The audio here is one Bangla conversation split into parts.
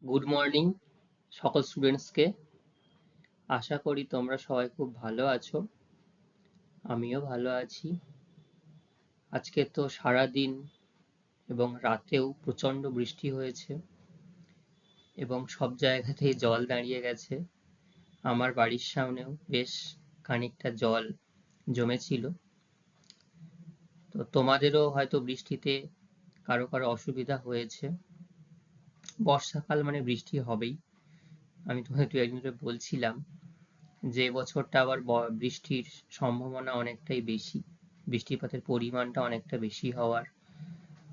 গুড মর্নিং সকল স্টুডেন্টসকে। আশা করি তোমরা সবাই খুব ভালো আছো। আমিও ভালো আছি। আজকে তো সারাদিন এবং রাতেও প্রচণ্ড বৃষ্টি হয়েছে এবং সব জায়গাতেই জল দাঁড়িয়ে গেছে। আমার বাড়ির সামনেও বেশ খানিকটা জল জমেছিল। তো তোমাদেরও হয়তো বৃষ্টিতে কারো কারো অসুবিধা হয়েছে। বর্ষাকাল মানে বৃষ্টি হবেই। আমি তোমাদের দু একদিন ধরে বলছিলাম যে বছরটা আবার বৃষ্টির সম্ভাবনা অনেকটাই বেশি, বৃষ্টিপাতের পরিমাণটা অনেকটা বেশি হওয়ার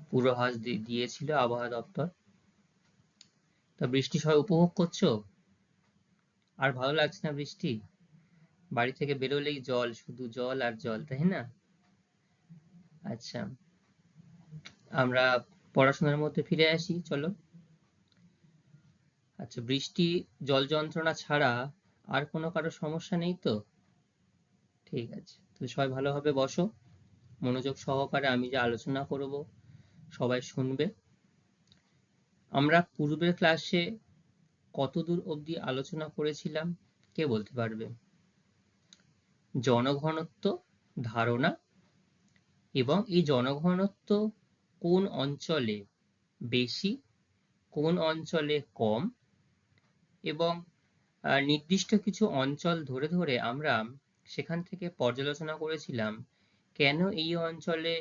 পূর্বাভাস দিয়েছিল আবহাওয়া দপ্তর। তা বৃষ্টি সবাই উপভোগ করছো? আর ভালো লাগছে না বৃষ্টি? বাড়ি থেকে বেরোলেই জল, শুধু জল আর জল, তাই না? আচ্ছা, আমরা পড়াশোনার মধ্যে ফিরে আসি, চলো। আচ্ছা, বৃষ্টি জল যন্ত্রণা ছাড়া আর কোনো কারো সমস্যা নেই তো? ঠিক আছে, তাহলে সবাই ভালোভাবে বসো, মনোযোগ সহকারে আমি যে আলোচনা করব সবাই শুনবে। আমরা পূর্বের ক্লাসে কতদূর অবধি আলোচনা করেছিলাম কে বলতে পারবে? জনঘনত্ব ধারণা এবং এই জনঘনত্ব কোন অঞ্চলে বেশি, কোন অঞ্চলে কম, এবং নির্দিষ্ট কিছু অঞ্চল ধরে ধরে আমরা সেখান থেকে পর্যালোচনা করেছিলাম কেন এই অঞ্চলে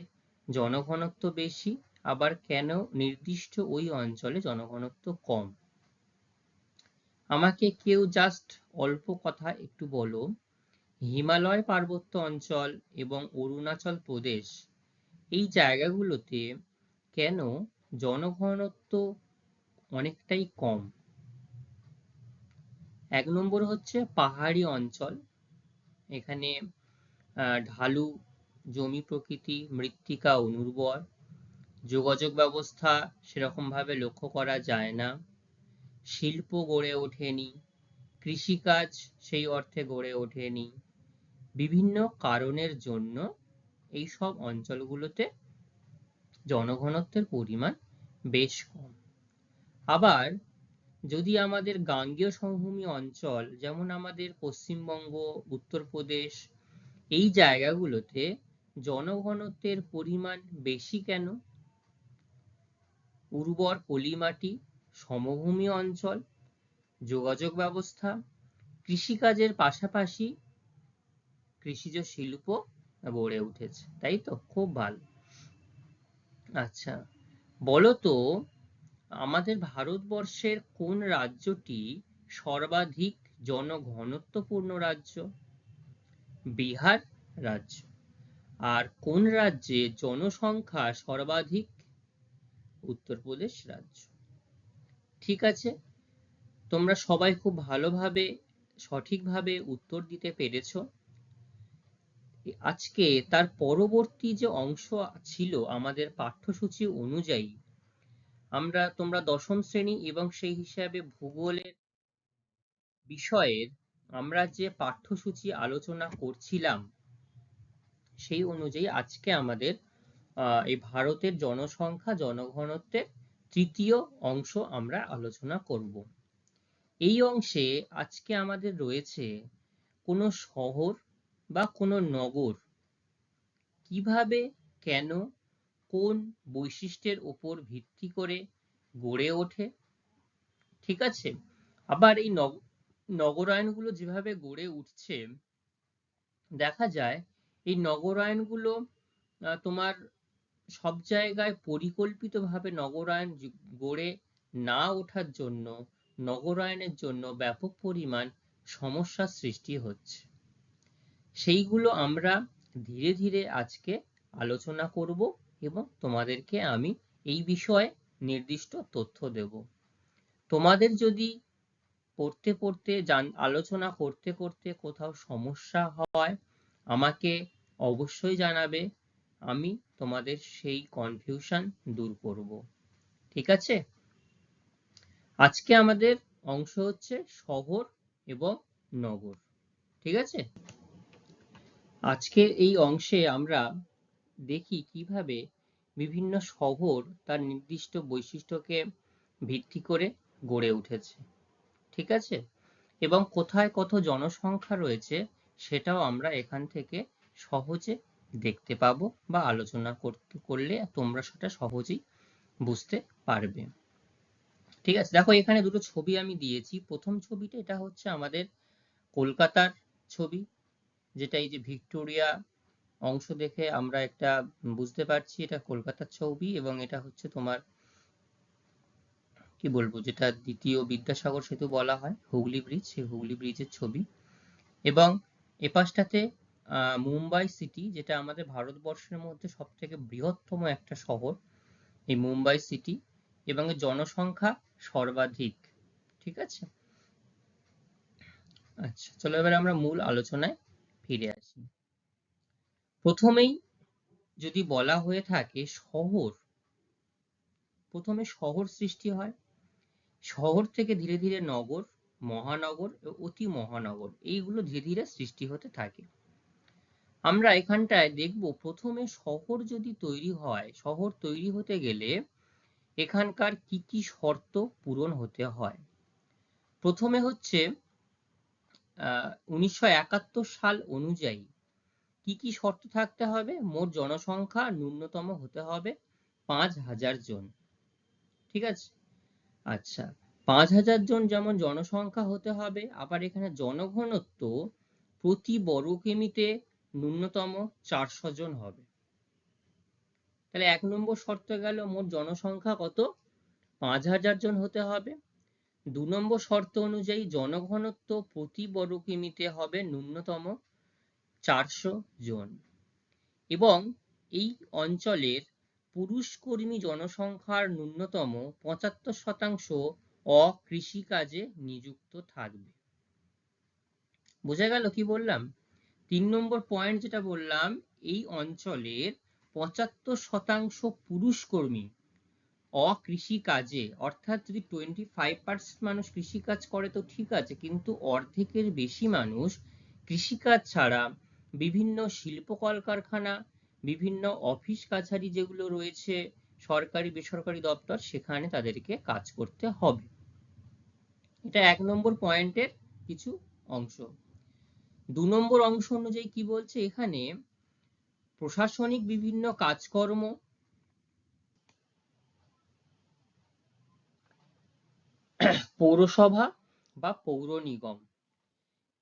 জনঘনত্ব বেশি, আবার কেন নির্দিষ্ট ওই অঞ্চলে জনঘনত্ব কম। আমাকে কেউ জাস্ট অল্প কথা একটু বলো, হিমালয় পার্বত্য অঞ্চল এবং অরুণাচল প্রদেশ এই জায়গাগুলোতে কেন জনঘনত্ব অনেকটাই কম? 1 নম্বর হচ্ছে পাহাড়ি অঞ্চল। এখানে ঢালু জমি প্রকৃতি, মৃত্তিকা অনুর্বর, যোগাযোগ ব্যবস্থা সেরকম ভাবে লক্ষ্য করা যায় না, শিল্প গড়ে ওঠেনি, কৃষিকাজ সেই অর্থে গড়ে ওঠেনি। বিভিন্ন কারণের জন্য এই সব অঞ্চলগুলোতে জনঘনত্বের পরিমাণ বেশ কম। আবার যদি আমাদের গাঙ্গেয় সমভূমি অঞ্চল, যেমন আমাদের পশ্চিমবঙ্গ, উত্তরপ্রদেশ, এই জায়গাগুলোতে জনঘনত্বের পরিমাণ বেশি কেন? উর্বর পলিমাটি, সমভূমি অঞ্চল, যোগাযোগ ব্যবস্থা, কৃষিকাজের পাশাপাশি কৃষিজ শিল্প গড়ে উঠেছে, তাই তো? খুব ভালো। আচ্ছা, বলো তো আমাদের ভারতবর্ষের কোন রাজ্যটি সর্বাধিক জনঘনত্বপূর্ণ রাজ্য? বিহার রাজ্য। আর কোন রাজ্যে জনসংখ্যা সর্বাধিক? উত্তরপ্রদেশ রাজ্য। ঠিক আছে, তোমরা সবাই খুব ভালোভাবে সঠিকভাবে উত্তর দিতে পেরেছো। আজকে তার পরবর্তী যে অংশ ছিল আমাদের পাঠ্যসূচি অনুযায়ী, তোমরা দশম শ্রেণী এবং সেই হিসাবে ভূগোলের বিষয়ের আমরা যে পাঠ্যসূচি আলোচনা করছিলাম সেই অনুযায়ী আজকে আমাদের এই ভারতের জনসংখ্যা জনঘনত্বের তৃতীয় অংশ আমরা আলোচনা করব। এই অংশে আজকে আমাদের রয়েছে কোনো শহর বা কোনো নগর কিভাবে, কেন, কোন বৈশিষ্ট্যের উপর ভিত্তি করে গড়ে ওঠে। ঠিক আছে, আবার এই নগরায়নগুলো যেভাবে গড়ে উঠছে, দেখা যায় এই নগরায়নগুলো তোমার সব জায়গায় পরিকল্পিতভাবে নগরায়ন গড়ে না ওঠার জন্য নগরায়নের জন্য ব্যাপক পরিমাণ সমস্যার সৃষ্টি হচ্ছে। সেইগুলো আমরা ধীরে ধীরে আজকে আলোচনা করব এবং তোমাদেরকে আমি এই বিষয়ে নির্দিষ্ট তথ্য দেব। তোমাদের যদি পড়তে পড়তে আলোচনা করতে করতে কোথাও সমস্যা হয় আমাকে অবশ্যই জানাবে, আমি তোমাদের সেই কনফিউশন দূর করব। ঠিক আছে, আজকে আমাদের অংশ হচ্ছে শহর এবং নগর। ঠিক আছে, আজকের এই অংশে আমরা দেখি কিভাবে বিভিন্ন শহর তার নির্দিষ্ট বৈশিষ্ট্যকে ভিত্তি করে গড়ে উঠেছে, ঠিক আছে? এবং কোথায় কত জনসংখ্যা রয়েছে সেটাও আমরা এখান থেকে সহজে দেখতে পাবো বা আলোচনা করলে তোমরা সেটা সহজেই বুঝতে পারবে। ঠিক আছে, দেখো এখানে দুটো ছবি আমি দিয়েছি। প্রথম ছবিটা এটা হচ্ছে আমাদের কলকাতার ছবি, যেটা এই যে ভিক্টোরিয়া অংশ দেখে আমরা একটা বুঝতে পারছি এটা কলকাতার ছবি, এবং এটা হচ্ছে তোমার কি বলবো, যেটা দ্বিতীয় বিদ্যাসাগর সেতু বলা হয়, হুগলি ব্রিজ, সেই হুগলি ব্রিজের ছবি। এবং এপাশটাতে মুম্বাই সিটি, যেটা আমাদের ভারতবর্ষের মধ্যে সব থেকে বৃহত্তম একটা শহর, এই মুম্বাই সিটি, এবং এর জনসংখ্যা সর্বাধিক। ঠিক আছে, আচ্ছা চলো এবার আমরা মূল আলোচনায় ফিরে আসি। প্রথমেই যদি বলা হয়ে থাকে শহর, প্রথমে শহর সৃষ্টি হয়, শহর থেকে ধীরে ধীরে নগর, মহানগর ও অতি মহানগর এইগুলো ধীরে ধীরে সৃষ্টি হতে থাকে। আমরা এখানটায় দেখব প্রথমে শহর যদি তৈরি হয়, শহর তৈরি হতে গেলে এখানকার কি কি শর্ত পূরণ হতে হয়। প্রথমে হচ্ছে 1971 সাল অনুযায়ী কি কি শর্ত থাকতে হবে, মোট জনসংখ্যা ন্যূনতম হতে হবে 5,000 জন। ঠিক আছে, আচ্ছা 5,000 জন যেমন জনসংখ্যা হতে হবে, আবার এখানে জনঘনত্ব প্রতি বর্গ কিমিতে ন্যূনতম 400 জন হবে। তাহলে 1 নম্বর শর্ত গেল, মোট জনসংখ্যা কত, 5,000 জন হতে হবে। 2 নম্বর শর্ত অনুযায়ী জনঘনত্ব প্রতি বর্গ কিমিতে হবে ন্যূনতম 400 জন, এবং এই অঞ্চলের পুরুষ কর্মী জনসংখ্যার ন্যূনতম 75% অকৃষিকাজে নিযুক্ত থাকবে। বোঝা গেল কি বললাম? 3 নম্বর পয়েন্ট যেটা বললাম, এই অঞ্চলের 75% পুরুষ কর্মী অকৃষিকাজে, অর্থাৎ যদি 25% মানুষ কৃষিকাজ করে তো ঠিক আছে, কিন্তু অর্ধেকের বেশি মানুষ কৃষিকাজ ছাড়া বিভিন্ন শিল্প কলকারখানা, বিভিন্ন অফিস কাছারি যেগুলো রয়েছে সরকারি বেসরকারি দপ্তর, সেখানে তাদেরকে কাজ করতে হবে। এটা 1 নম্বর পয়েন্টের কিছু অংশ। 2 নম্বর অংশ অনুযায়ী কি বলছে এখানে, প্রশাসনিক বিভিন্ন কাজকর্ম, পৌরসভা বা পৌর নিগম,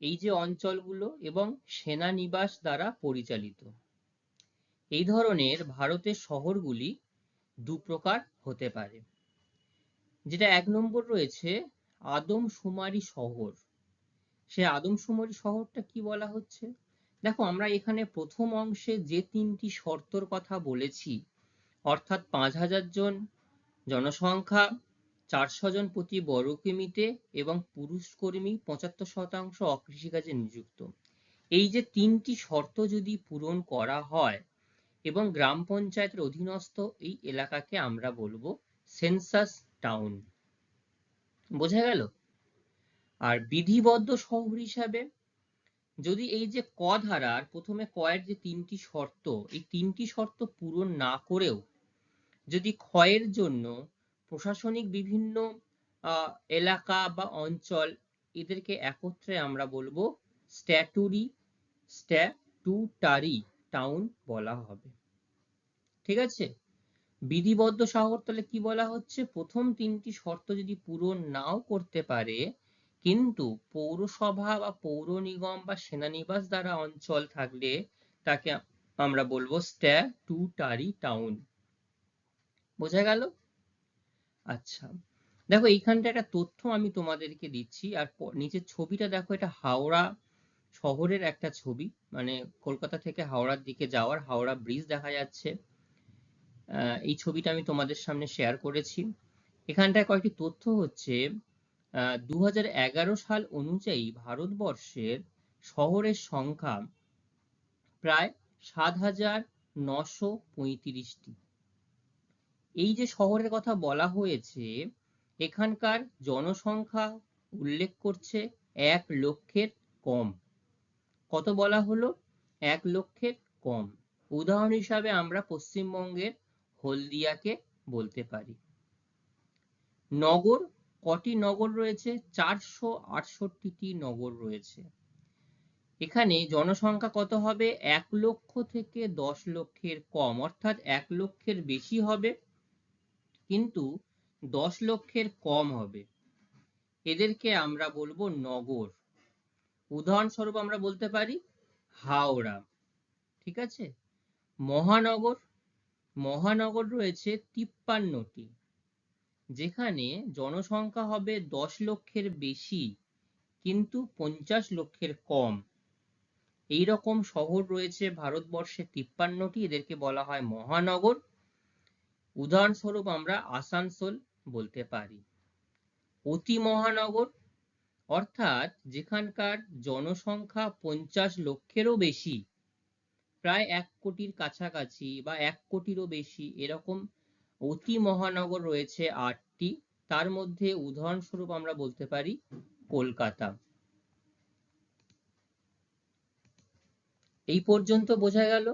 এই যে অঞ্চলগুলো, এবং সেনানিবাস দ্বারা পরিচালিত। এই ধরনের ভারতের শহরগুলি দু প্রকার হতে পারে। যেটা 1 নম্বর রয়েছে আদমশুমারি শহর। সে আদমশুমারি শহরটা কি বলা হচ্ছে, দেখো আমরা এখানে প্রথম অংশে যে 3টি শর্তর কথা বলেছি, অর্থাৎ 5,000 জন জনসংখ্যা, 400 জন প্রতি বর্গ কিমিতে, এবং পুরুষ কর্মী 75% অকৃষিকাজে নিযুক্ত, এই যে 3টি শর্ত যদি পূরণ করা হয় এবং গ্রাম পঞ্চায়েতের অধীনস্থ এই এলাকাকে আমরা বলবো সেন্সাস টাউন। বোঝা গেল? আর বিধিবদ্ধ শহর হিসাবে যদি এই যে ক ধারার প্রথমে কয়ের যে 3টি শর্ত, এই 3টি শর্ত পূরণ না করেও যদি ক্ষয়ের জন্য প্রশাসনিক বিভিন্ন এলাকা বা অঞ্চল, এদেরকে একত্রে আমরা বলবো স্ট্যাটুটারি টাউন বলা হবে। ঠিক আছে, বিধিবদ্ধ শহর তাহলে কি বলা হচ্ছে, প্রথম 3টি শর্ত যদি পূরণ নাও করতে পারে, কিন্তু পৌরসভা বা পৌর নিগম বা সেনানিবাস দ্বারা অঞ্চল থাকলে তাকে আমরা বলবো স্ট্যাটুটারি টাউন। বোঝা গেল? আচ্ছা দেখো এইখানটা একটা তথ্য আমি তোমাদেরকে দিচ্ছি, আর নিচের ছবিটা দেখো, এটা হাওড়া শহরের একটা ছবি, মানে কলকাতা থেকে হাওড়ার দিকে যাওয়ার হাওড়া ব্রিজ দেখা যাচ্ছে। এই ছবিটা আমি তোমাদের সামনে শেয়ার করেছি। এখানটায় কয়েকটি তথ্য হচ্ছে, 2011 সাল অনুযায়ী ভারতবর্ষের শহরের সংখ্যা প্রায় 7,935টি। এই যে শহরের কথা বলা হয়েছে, এখানকার জনসংখ্যা উল্লেখ করছে 1 লক্ষের কম। কত বলা হলো? 1 লক্ষের কম। উদাহরণ হিসাবে আমরা পশ্চিমবঙ্গের হলদিয়াকে বলতে পারি। নগর কটি নগর রয়েছে? 468টি নগর রয়েছে। এখানে জনসংখ্যা কত হবে? 1 লক্ষ থেকে 10 লক্ষের কম, অর্থাৎ 1 লক্ষের বেশি হবে কিন্তু 10 লক্ষের কম হবে। এদেরকে আমরা বলবো নগর। উদাহরণস্বরূপ আমরা বলতে পারি হাওড়া। ঠিক আছে। মহানগর, মহানগর রয়েছে 53টি, যেখানে জনসংখ্যা হবে 10 লক্ষের বেশি কিন্তু 50 লক্ষের কম। এই রকম শহর রয়েছে ভারতবর্ষে 53টি, এদেরকে বলা হয় মহানগর। উদাহরণস্বরূপ আমরা আসানসোল বলতে পারি। অতি মহানগর অর্থাৎ যেখানকার জনসংখ্যা 50 লক্ষেরও বেশি, প্রায় 1 কোটির কাছাকাছি বা 1 কোটিরও বেশি, এরকম অতি মহানগর রয়েছে 8টি। তার মধ্যে উদাহরণস্বরূপ আমরা বলতে পারি কলকাতা। এই পর্যন্ত বোঝা গেল?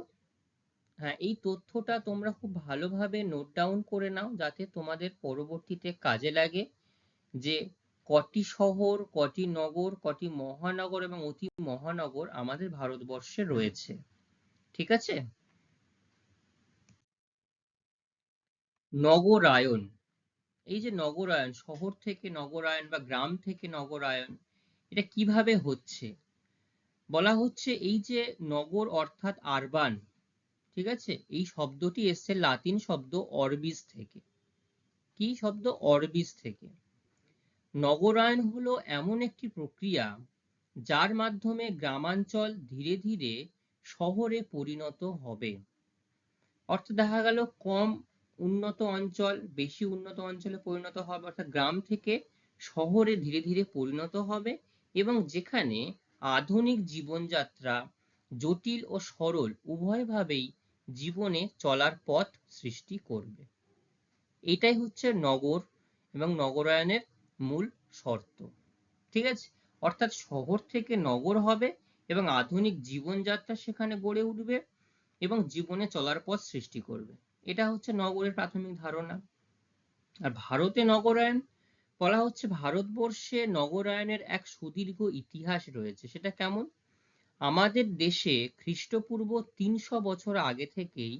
হ্যাঁ, এই তথ্যটা তোমরা খুব ভালোভাবে নোট ডাউন করে নাও, যাতে তোমাদের পরবর্তীতে কাজে লাগে যে কটি শহর, কটি নগর, কটি মহানগর এবং অতি মহানগর আমাদের ভারতবর্ষে রয়েছে। ঠিক আছে। নগরায়ন, এই যে নগরায়ন, শহর থেকে নগরায়ন বা গ্রাম থেকে নগরায়ন, এটা কিভাবে হচ্ছে? বলা হচ্ছে এই যে নগর অর্থাৎ আরবান, ঠিক আছে, এই শব্দটি এসছে লাতিন শব্দ অরবিস থেকে। কি শব্দ? অরবিস থেকে। নগরায়ন হলো এমন একটি প্রক্রিয়া যার মাধ্যমে গ্রামাঞ্চল ধীরে ধীরে শহরে পরিণত হবে। অর্থাৎ দেখা গেল কম উন্নত অঞ্চল বেশি উন্নত অঞ্চলে পরিণত হবে, অর্থাৎ গ্রাম থেকে শহরে ধীরে ধীরে পরিণত হবে, এবং যেখানে আধুনিক জীবনযাত্রা জটিল ও সরল উভয়ভাবেই জীবনে চলার পথ সৃষ্টি করবে। এটাই হচ্ছে নগর এবং নগরায়নের মূল শর্ত। ঠিক আছে। অর্থাৎ শহর থেকে নগর হবে এবং আধুনিক জীবনযাত্রা সেখানে গড়ে উঠবে এবং জীবনে চলার পথ সৃষ্টি করবে। এটা হচ্ছে নগরের প্রাথমিক ধারণা। আর ভারতে নগরায়ন বলা হচ্ছে, ভারতবর্ষে নগরায়নের এক সুদীর্ঘ ইতিহাস রয়েছে। সেটা কেমন? আমাদের দেশে খ্রিস্টপূর্ব 300 বছর আগে থেকেই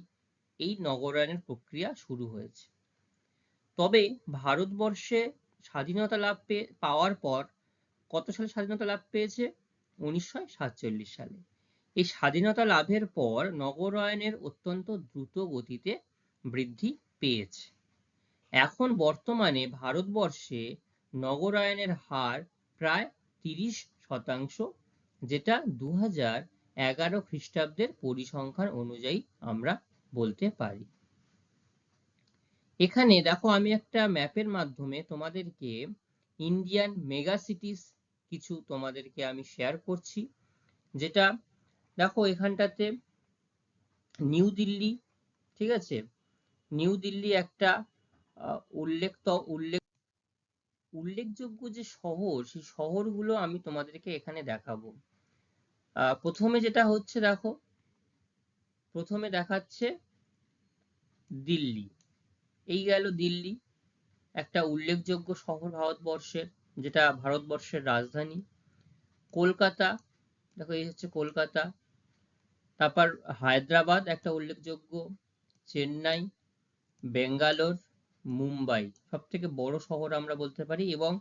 এই নগরায়নের প্রক্রিয়া শুরু হয়েছে। তবে ভারতবর্ষে স্বাধীনতা লাভ পাওয়ার পর, কত সালে স্বাধীনতা লাভ পেয়েছে? 1947 সালে। এই স্বাধীনতা লাভের পর নগরায়নের অত্যন্ত দ্রুত গতিতে বৃদ্ধি পেয়েছে। এখন বর্তমানে ভারতবর্ষে নগরায়নের হার প্রায় 30%, যেটা 2011 খ্রিস্টাব্দের পরিসংখ্যান অনুযায়ী আমরা বলতে পারি। এখানে দেখো, আমি একটা ম্যাপের মাধ্যমে তোমাদেরকে ইন্ডিয়ান মেগা সিটিস কিছু তোমাদেরকে আমি শেয়ার করছি। যেটা দেখো এখানটাতে নিউ দিল্লি, ঠিক আছে, নিউ দিল্লি একটা উল্লেখযোগ্য যে শহর, সেই শহরগুলো আমি তোমাদেরকে এখানে দেখাবো। প্রথমে যেটা হচ্ছে, দেখো প্রথমে দেখাচ্ছে দিল্লি। এই গেল দিল্লি, একটা উল্লেখযোগ্য শহর ভারতবর্ষের, যেটা ভারতবর্ষের রাজধানী। কলকাতা, দেখো এই হচ্ছে কলকাতা। তারপর হায়দ্রাবাদ একটা উল্লেখযোগ্য, চেন্নাই, বেঙ্গালোর, মুম্বাই সব থেকে বড় শহর আমরা বলতে পারি, এবং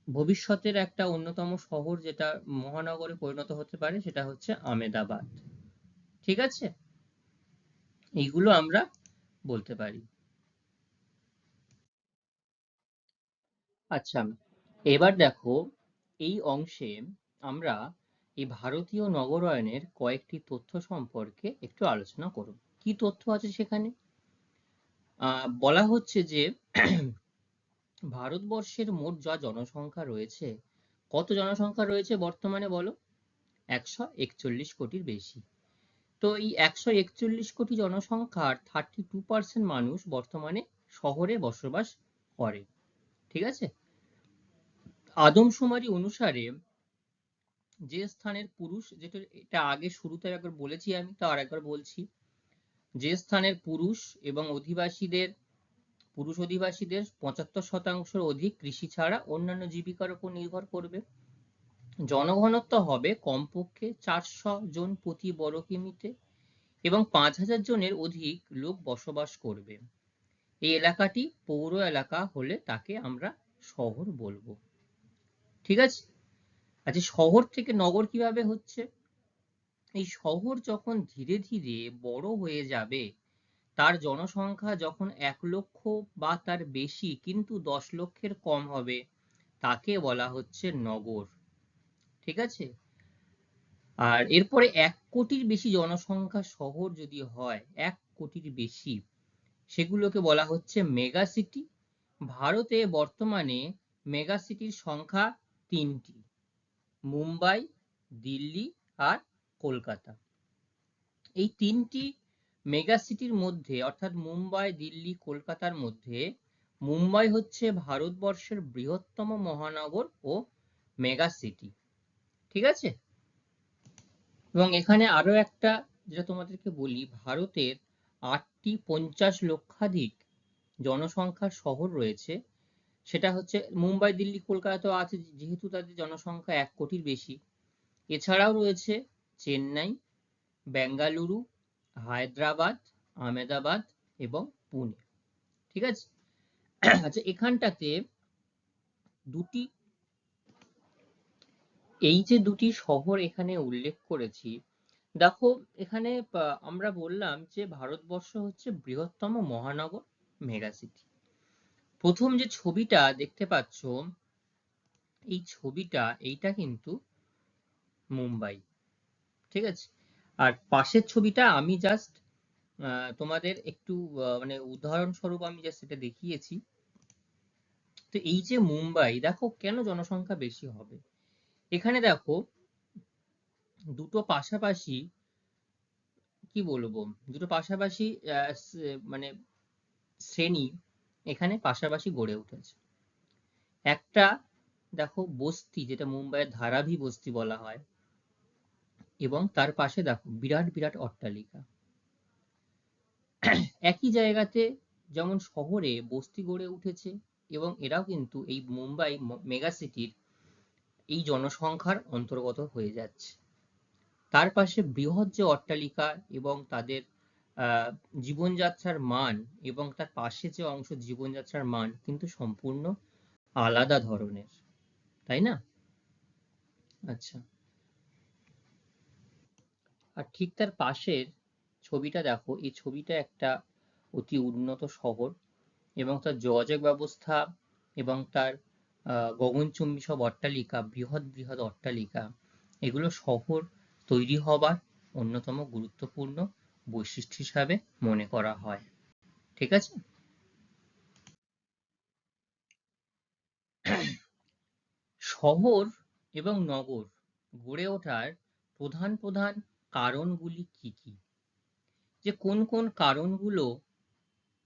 ভবিষ্যতের একটা অন্যতম শহর যেটা মহানগরে পরিণত হতে পারে সেটা হচ্ছে আমেদাবাদ। ঠিক আছে, এইগুলো আমরা বলতে পারি। আচ্ছা, এবার দেখো এই অংশে আমরা এই ভারতীয় নগরায়নের কয়েকটি তথ্য সম্পর্কে একটু আলোচনা করব। কি তথ্য আছে সেখানে? বলা হচ্ছে যে ভারতবর্ষের মোট যা জনসংখ্যা রয়েছে, কত জনসংখ্যা রয়েছে বর্তমানে বলো? 141 কোটির বেশি। তো এই 141 কোটি জনসংখ্যার 32% মানুষ বর্তমানে শহরে বসবাস করে। ঠিক আছে। আদমশুমারি অনুসারে যে স্থানের পুরুষ, যেটা এটা আগে শুরুতে একবার বলেছি আমি, তো আরেকবার বলছি, যে স্থানের পুরুষ এবং অধিবাসীদের পুরুষ অধিবাসীদের 75% অধিক কৃষি ছাড়া অন্যান্য জীবিকার উপর নির্ভর করবে। জনঘনত্ব হবে কমপক্ষে 400 জন প্রতি বর্গ কিমিতে এবং 5000 জনের অধিক লোক বসবাস করবে। এই এলাকাটি পৌর এলাকা হলে তাকে আমরা শহর বলবো। ঠিক আছে? আচ্ছা, শহর থেকে নগর কিভাবে হচ্ছে? এই শহর যখন ধীরে ধীরে বড় হয়ে যাবে, তার জনসংখ্যা যখন 1 লক্ষ বা তার বেশি কিন্তু 10 লক্ষের কম হবে, তাকে বলা হচ্ছে নগর। ঠিক আছে? আর এরপরে 1 কোটির বেশি জনসংখ্যা শহর যদি হয়, 1 কোটির বেশি, সেগুলোকে বলা হচ্ছে মেগা সিটি। ভারতে বর্তমানে মেগা সিটির সংখ্যা 3টি: মুম্বাই, দিল্লি আর কলকাতা। এই 3টি মেগা সিটির মধ্যে, অর্থাৎ মুম্বাই, দিল্লি, কলকাতার মধ্যে মুম্বাই হচ্ছে ভারতবর্ষের বৃহত্তম মহানগর ও মেগা সিটি। ঠিক আছে? এবং এখানে আরো একটা যেটা তোমাদেরকে বলি, ভারতের 8টি 50 লক্ষাধিক জনসংখ্যার শহর রয়েছে। সেটা হচ্ছে মুম্বাই, দিল্লি, কলকাতা তো আছে যেহেতু তাদের জনসংখ্যা 1 কোটির বেশি। এছাড়াও রয়েছে চেন্নাই, বেঙ্গালুরু, হায়দ্রাবাদ, আহমেদাবাদ এবং পুনে। ঠিক আছে? আচ্ছা, এখানটাতে দুটি, এই যে দুটি শহর এখানে উল্লেখ করেছি, দেখো এখানে আমরা বললাম যে ভারতবর্ষ হচ্ছে বৃহত্তম মহানগর, মেগা সিটি। প্রথম যে ছবিটা দেখতে পাচ্ছ, এই ছবিটা, এইটা কিন্তু মুম্বাই। ঠিক আছে? আর পাশের ছবিটা আমি জাস্ট তোমাদের একটু মানে উদাহরণস্বরূপ আমি জাস্ট এটা দেখিয়েছি। তো এই যে মুম্বাই, দেখো কেন জনসংখ্যা বেশি হবে। এখানে দেখো দুটো পাশাপাশি, কি বলবো, দুটো পাশাপাশি মানে শ্রেণী এখানে পাশাপাশি গড়ে উঠেছে। একটা দেখো বস্তি, যেটা মুম্বাইয়ের ধারাভি বস্তি বলা হয়, এবং তার পাশে দেখো বিরাট বিরাট অট্টালিকা। একই জায়গাতে যেমন শহরে বস্তি গড়ে উঠেছে, এবং এরাও কিন্তু এই মুম্বাই মেগা সিটির এই জনসংখ্যার অন্তর্গত হয়ে যাচ্ছে। তার পাশে বৃহৎ যে অট্টালিকা এবং তাদের জীবনযাত্রার মান, এবং তার পাশে যে অংশ জীবনযাত্রার মান কিন্তু সম্পূর্ণ আলাদা ধরনের, তাই না? আচ্ছা, আর ঠিক তার পাশের ছবিটা দেখো, এই ছবিটা একটা অতি উন্নত শহর, এবং তার যোগাযোগ ব্যবস্থা এবং তার গগনচুম্বী সব অট্টালিকা, বৃহৎ বৃহৎ অট্টালিকা, এগুলো শহর তৈরি হবার অন্যতম গুরুত্বপূর্ণ বৈশিষ্ট্য হিসাবে মনে করা হয়। ঠিক আছে? শহর এবং নগর গড়ে ওঠার প্রধান প্রধান কারণগুলি কি কি, যে কোন কোন কারণগুলো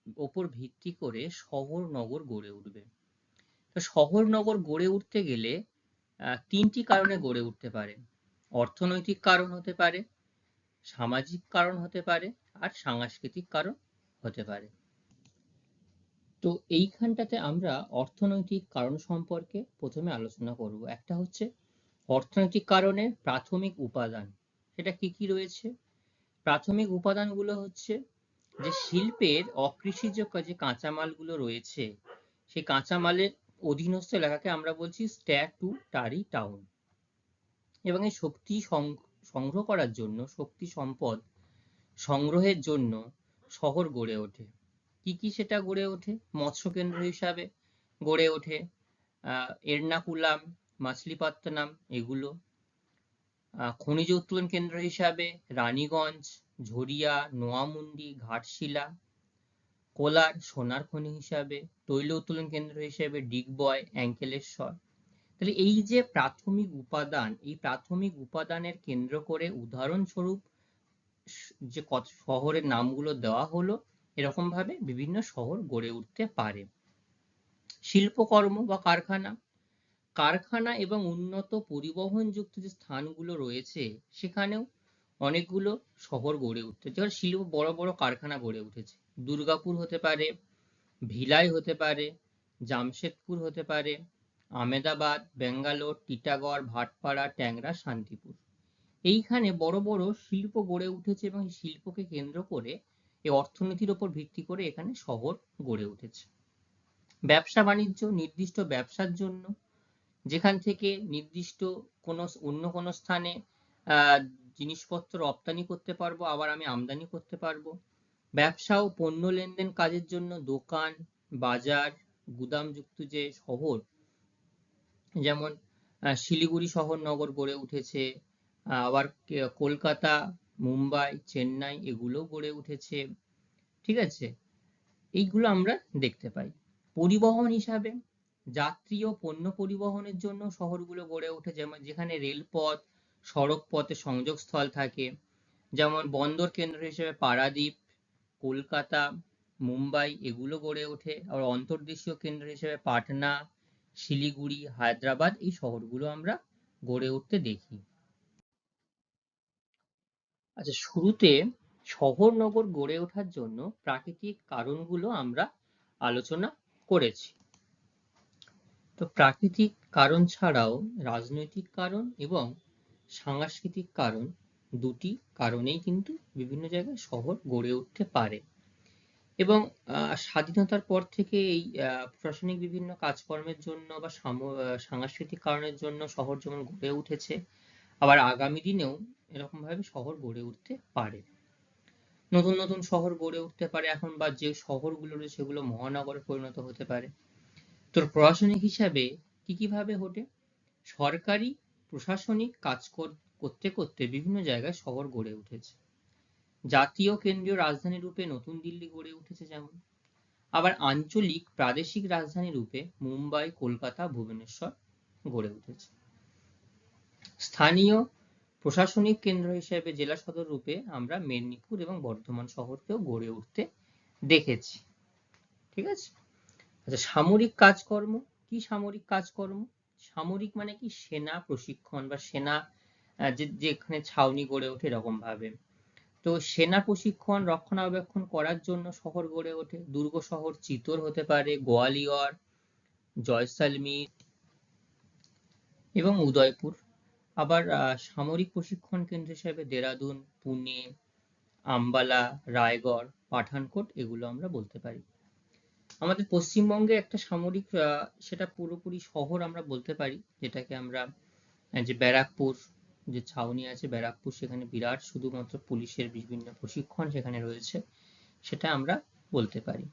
ওপর ভিত্তি করে শহর নগর গড়ে উঠবে। তো শহর নগর গড়ে উঠতে গেলে 3টি কারণে গড়ে উঠতে পারে। অর্থনৈতিক কারণ হতে পারে, সামাজিক কারণ হতে পারে, আর সাংস্কৃতিক কারণ হতে পারে। তো এইখানটাতে আমরা অর্থনৈতিক কারণ সম্পর্কে প্রথমে আলোচনা করব। একটা হচ্ছে অর্থনৈতিক কারণের প্রাথমিক উপাদান। সেটা কি কি রয়েছে? প্রাথমিক উপাদানগুলো হচ্ছে যে শিল্পের অকৃষিজ যে কাঁচামালগুলো রয়েছে, সেই কাঁচামালের অধীনস্থ এলাকাকে আমরা বলছি স্ট্যাটুটারি টাউন। এবং এই শক্তি সংগ্রহ করার জন্য, শক্তি সম্পদ সংগ্রহের জন্য শহর গড়ে ওঠে। কি কি সেটা গড়ে ওঠে? মৎস্য কেন্দ্র হিসাবে গড়ে ওঠে এর্নাকুলাম, মাছলিপত্তনম, এগুলো। খনিজ উত্তোলন কেন্দ্র হিসাবে রানীগঞ্জ, ঝরিয়া, নোয়ামুন্ডি, ঘাটশিলা। কোলার সোনার খনি হিসাবে, তৈল উত্তোলন কেন্দ্র হিসেবে ডিগবয়, অ্যাঙ্কেলেশ্বর। তাহলে এই যে প্রাথমিক উপাদান, এই প্রাথমিক উপাদানের কেন্দ্র করে উদাহরণস্বরূপ যে শহরের নামগুলো দেওয়া হলো, এরকম ভাবে বিভিন্ন শহর গড়ে উঠতে পারে। শিল্পকর্ম বা কারখানা, কারখানা এবং উন্নত পরিবহনযুক্ত যে স্থানগুলো রয়েছে, সেখানেও অনেকগুলো শহর গড়ে উঠতে, যেমন শিল্প বড় বড় কারখানা গড়ে উঠেছে। দুর্গাপুর হতে পারে, ভিলাই হতে পারে, জামশেদপুর হতে পারে, আমেদাবাদ, বেঙ্গালোর, টিটাগড়, ভাটপাড়া, ট্যাংরা, শান্তিপুর। এইখানে বড় বড় শিল্প গড়ে উঠেছে এবং এই শিল্পকে কেন্দ্র করে এই অর্থনীতির উপর ভিত্তি করে এখানে শহর গড়ে উঠেছে। ব্যবসা বাণিজ্য নির্দিষ্ট ব্যবসার জন্য, যেখান থেকে নির্দিষ্ট অন্য কোনো স্থানে আহ, জিনিসপত্র রপ্তানি করতে পারবো, আবার আমি আমদানি করতে পারবো। ব্যবসা ও পণ্য লেনদেন কাজের জন্য দোকান, বাজার, গুদামযুক্ত যে শহর, যেমন শিলিগুড়ি শহর নগর গড়ে উঠেছে, আবার কলকাতা, মুম্বাই, চেন্নাই এগুলো গড়ে উঠেছে। ঠিক আছে, এইগুলো আমরা দেখতে পাই। পরিবহন হিসাবে যাত্রী ও পণ্য পরিবহনের জন্য শহরগুলো গড়ে ওঠে, যেমন যেখানে রেলপথ, সড়ক পথে সংযোগস্থল থাকে। যেমন বন্দর কেন্দ্র হিসেবে পারাদ্বীপ, কলকাতা, মুম্বাই এগুলো গড়ে ওঠে। আর অন্তর্দেশীয় কেন্দ্র হিসেবে পাটনা, শিলিগুড়ি, হায়দ্রাবাদ এই শহরগুলো আমরা গড়ে উঠতে দেখি। আচ্ছা, শুরুতে শহর নগর গড়ে ওঠার জন্য প্রাকৃতিক কারণগুলো আমরা আলোচনা করেছি। তো প্রাকৃতিক কারণ ছাড়াও রাজনৈতিক কারণ এবং সাংস্কৃতিক কারণ, দুটি কারণেই কিন্তু বিভিন্ন জায়গায় শহর গড়ে উঠতে পারে। এবং স্বাধীনতার পর থেকে এই প্রশাসনিক বিভিন্ন কাজকর্মের জন্য বা সাংস্কৃতিক কারণের জন্য শহর যেমন গড়ে উঠেছে, আবার আগামী দিনেও এরকম ভাবে শহর গড়ে উঠতে পারে। নতুন নতুন শহর গড়ে উঠতে পারে এখন, বা যে শহরগুলো রয়েছে সেগুলো মহানগরে পরিণত হতে পারে। তো প্রশাসনিক হিসাবে কি কিভাবে ঘটে? সরকারি প্রশাসনিক কাজ করতে করতে বিভিন্ন জায়গায় শহর গড়ে উঠেছে। জাতীয় কেন্দ্রীয় রাজধানী রূপে নতুন দিল্লি গড়ে উঠেছে যেমন, আবার আঞ্চলিক প্রাদেশিক রাজধানী রূপে মুম্বাই, কলকাতা, ভুবনেশ্বর গড়ে উঠেছে। স্থানীয় প্রশাসনিক কেন্দ্র হিসেবে জেলা সদর রূপে আমরা মেদিনীপুর এবং বর্ধমান শহরকেও গড়ে উঠতে দেখেছি। ঠিক আছে। আচ্ছা, সামরিক কাজকর্ম কি? সামরিক কাজকর্ম, সামরিক মানে কি? সেনা প্রশিক্ষণ বা সেনা যেখানে ছাউনি গড়ে ওঠে এরকম ভাবে। তো সেনা প্রশিক্ষণ রক্ষণাবেক্ষণ করার জন্য শহর গড়ে ওঠে। দুর্গ শহর চিতোর হতে পারে, গোয়ালিয়র, জয়সালমীর এবং উদয়পুর। আবার সামরিক প্রশিক্ষণ কেন্দ্র হিসেবে দেরাদুন, পুনে, আম্বালা, রায়গড়, পাঠানকোট এগুলো আমরা বলতে পারি। আমাদের পশ্চিমবঙ্গে একটা সামরিক সেটা পুরোপুরি শহর আমরা বলতে পারি, যেটাকে আমরা যে ব্যারাকপুর যে ছাউনি আছে ব্যারাকপুর, সেখানে বিরাট শুধুমাত্র পুলিশের বিভিন্ন প্রশিক্ষণ সেখানে রয়েছে, সেটা আমরা বলতে পারি।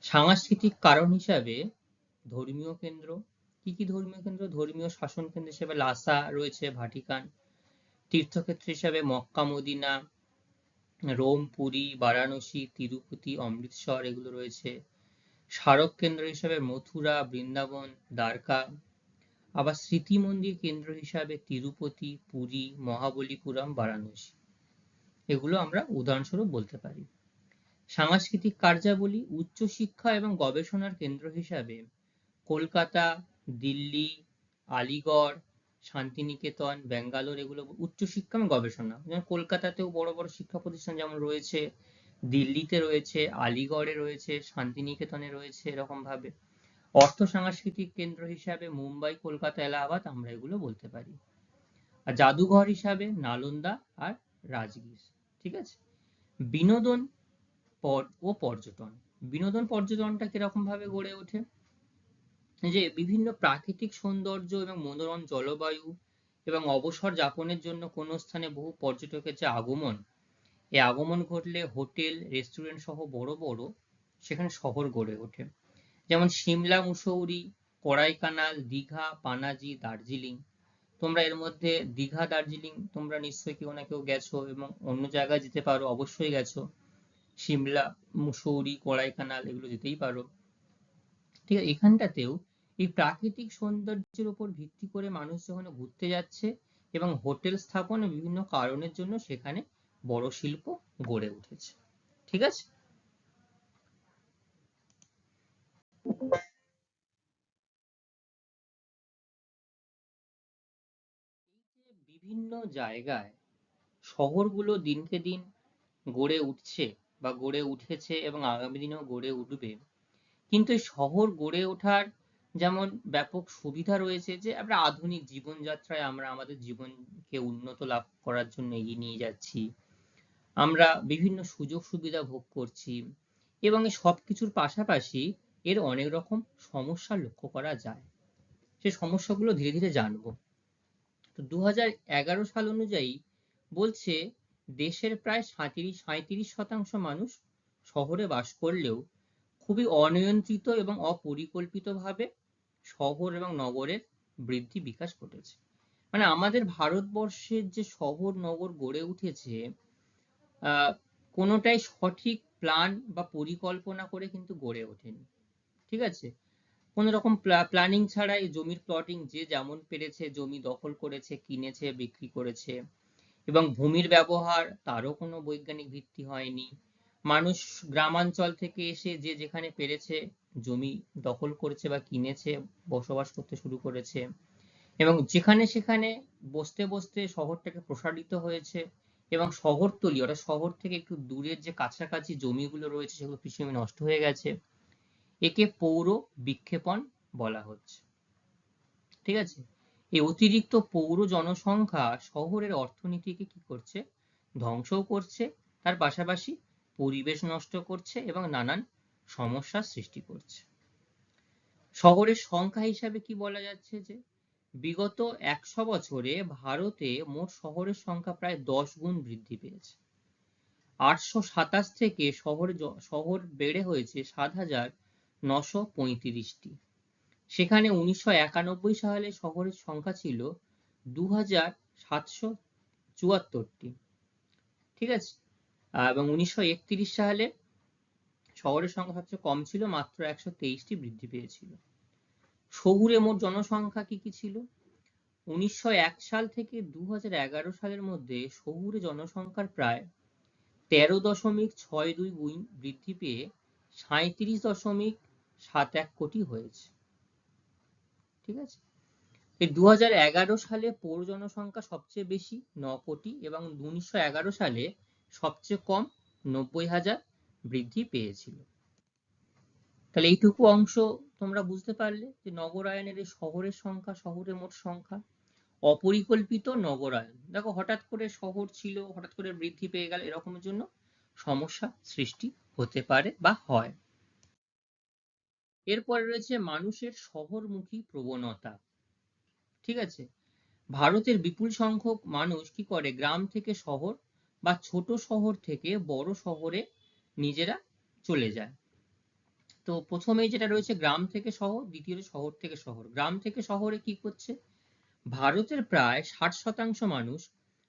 সাংস্কৃতিক কারণ হিসাবে ধর্মীয় কেন্দ্র, কি কি ধর্মীয় কেন্দ্র? ধর্মীয় শাসন কেন্দ্র হিসেবে লাসা রয়েছে, ভাটিকান। তীর্থক্ষেত্র হিসাবে মক্কা, মদিনা, রোম, পুরী, বারাণসী, তিরুপতি, অমৃতসর এগুলো রয়েছে। স্মারক কেন্দ্র হিসাবে মথুরা, বৃন্দাবন, দ্বারকা। আবার স্মৃতি মন্দির কেন্দ্র হিসাবে তিরুপতি, পুরী, মহাবলীপুরম, বারাণসী এগুলো আমরা উদাহরণস্বরূপ বলতে পারি। সাংস্কৃতিক কার্যাবলী উচ্চশিক্ষা এবং গবেষণার কেন্দ্র হিসাবে কলকাতা, দিল্লি, আলিগড়, শান্তিনিকেতন, ব্যাঙ্গালোর এগুলো উচ্চশিক্ষা এবং গবেষণা। যেমন কলকাতাতেও বড় বড় শিক্ষা প্রতিষ্ঠান যেমন রয়েছে, দিল্লিতে রয়েছে, আলিগড়ে রয়েছে, শান্তিনিকেতনে রয়েছে, এরকম ভাবে। অর্থ সাংস্কৃতিক কেন্দ্র হিসাবে মুম্বাই, কলকাতা, এলাহাবাদ আমরা এগুলো বলতে পারি। আর জাদুঘর হিসাবে নালন্দা আর রাজগীর। ঠিক আছে। বিনোদন ও পর্যটন, বিনোদন পর্যটনটা কিরকম ভাবে গড়ে ওঠে? যে বিভিন্ন প্রাকৃতিক সৌন্দর্য এবং মনোরম জলবায়ু এবং অবসর যাপনের জন্য কোনো স্থানে বহু পর্যটকের যে আগমন, এই আগমন ঘটলে হোটেল, রেস্টুরেন্ট সহ বড় বড় সেখানে শহর গড়ে ওঠে। যেমন সিমলা, মুসৌরি, কড়াইকানাল, দীঘা, পানাজি, দার্জিলিং। তোমরা এর মধ্যে দীঘা, দার্জিলিং তোমরা নিশ্চয়ই কেউ না কেউ গেছো, এবং অন্য জায়গায় যেতে পারো, অবশ্যই গেছো। সিমলা, মুসৌরি, কড়াইকানাল এগুলো যেতেই পারো। ঠিক আছে। এখানটাতেও এই প্রাকৃতিক সৌন্দর্যের উপর ভিত্তি করে মানুষ যখন ঘুরতে যাচ্ছে, এবং হোটেল স্থাপন ও বিভিন্ন কারণের জন্য সেখানে বড় শিল্প গড়ে উঠেছে। ঠিক আছে। বিভিন্ন জায়গায় শহরগুলো দিনকে দিন গড়ে উঠছে বা গড়ে উঠেছে এবং আগামী দিনেও গড়ে উঠবে, কিন্তু এই শহর গড়ে ওঠার যেমন ব্যাপক সুবিধা রয়েছে যে আমরা আধুনিক জীবনযাত্রায় আমরা আমাদের জীবনকে উন্নত লাভ করার জন্য এগিয়ে নিয়ে যাচ্ছি, আমরা বিভিন্ন সুযোগ সুবিধা ভোগ করছি, এবং এই সবকিছুর পাশাপাশি এর অনেক রকম সমস্যা লক্ষ্য করা যায়। সেই সমস্যাগুলো ধীরে ধীরে জানবো। তো 2011 সাল অনুযায়ী বলছে দেশের প্রায় 37% মানুষ শহরে বাস করলেও খুবই অনিয়ন্ত্রিত এবং অপরিকল্পিতভাবে শহর এবং নগরের বৃদ্ধি বিকাশ ঘটেছে। মানে আমাদের ভারতবর্ষের যে শহর নগর গড়ে উঠেছে, কোনোটাই সঠিক প্ল্যান বা পরিকল্পনা করে কিন্তু গড়ে ওঠেনি। ঠিক আছে, কোন রকম প্ল্যানিং ছাড়াই জমির প্লটিং যে যেমন পেরেছে জমি দখল করেছে, কিনেছে, বিক্রি করেছে, এবং ভূমির ব্যবহার তারও কোনো বৈজ্ঞানিক ভিত্তি হয়নি। মানুষ গ্রামাঞ্চল থেকে এসে যে যেখানে পেরেছে জমি দখল করেছে বা কিনেছে, বসবাস করতে শুরু করেছে, এবং যেখানে সেখানে বসতে বসতে শহরটাকে প্রসারিত হয়েছে, এবং শহরতলি অর্থাৎ শহর থেকে একটু দূরের যে কাছাকাছি জমিগুলো রয়েছে সেগুলো কৃষিজমি নষ্ট হয়ে গেছে। একে পৌর বিক্ষেপণ বলা হচ্ছে। ঠিক আছে, এই অতিরিক্ত পৌর জনসংখ্যা শহরের অর্থনীতিকে কি করছে, ধ্বংসও করছে, তার পাশাপাশি পরিবেশ নষ্ট করছে এবং নানান সমস্যার সৃষ্টি করছে। শহরের সংখ্যা হিসাবে কি বলা যাচ্ছে যে বিগত 100 বছরে ভারতে মোট শহরের সংখ্যা প্রায় 10 গুণ বৃদ্ধি পেয়েছে। 827 থেকে শহর বেড়ে হয়েছে 7,935টি। সেখানে 1991 সালে শহরের সংখ্যা ছিল 2,774টি। ঠিক আছে, এবং 1931 সালে শহরের সংখ্যা সবচেয়ে কম ছিল, মাত্র 123টি বৃদ্ধি পেয়েছিল। শহুরে মোট জনসংখ্যা কি কি ছিল? 1901 সাল থেকে 2011 সালের মধ্যে শহুরে জনসংখ্যার প্রায় 13.62 গুণ বৃদ্ধি পেয়ে 37.71 কোটি হয়েছে। ঠিক আছে, এই 2011 সালে পৌর জনসংখ্যা সবচেয়ে বেশি 9 কোটি এবং 1911 সালে সবচেয়ে কম 90,000 বৃদ্ধি পেয়েছিল। তাহলে এইটুকু অংশ তোমরা বুঝতে পারলে যে নগরায়নের এই শহরের সংখ্যা, শহরের মোট সংখ্যা, অপরিকল্পিত নগরায়ন। দেখো হঠাৎ করে শহর ছিল, হঠাৎ করে বৃদ্ধি পেয়ে গেল, এরকমের জন্য সমস্যা সৃষ্টি হতে পারে বা হয়। এরপরে রয়েছে মানুষের শহরমুখী প্রবণতা। ঠিক আছে, ভারতের বিপুল সংখ্যক মানুষ কি করে, গ্রাম থেকে শহর বা ছোট শহর থেকে বড় শহরে নিজেরা চলে যায়। তো প্রথমেই যেটা রয়েছে গ্রাম থেকে শহর, দ্বিতীয় শহর থেকে শহর। গ্রাম থেকে শহরে কি করছে, ভারতের প্রায় 60% মানুষ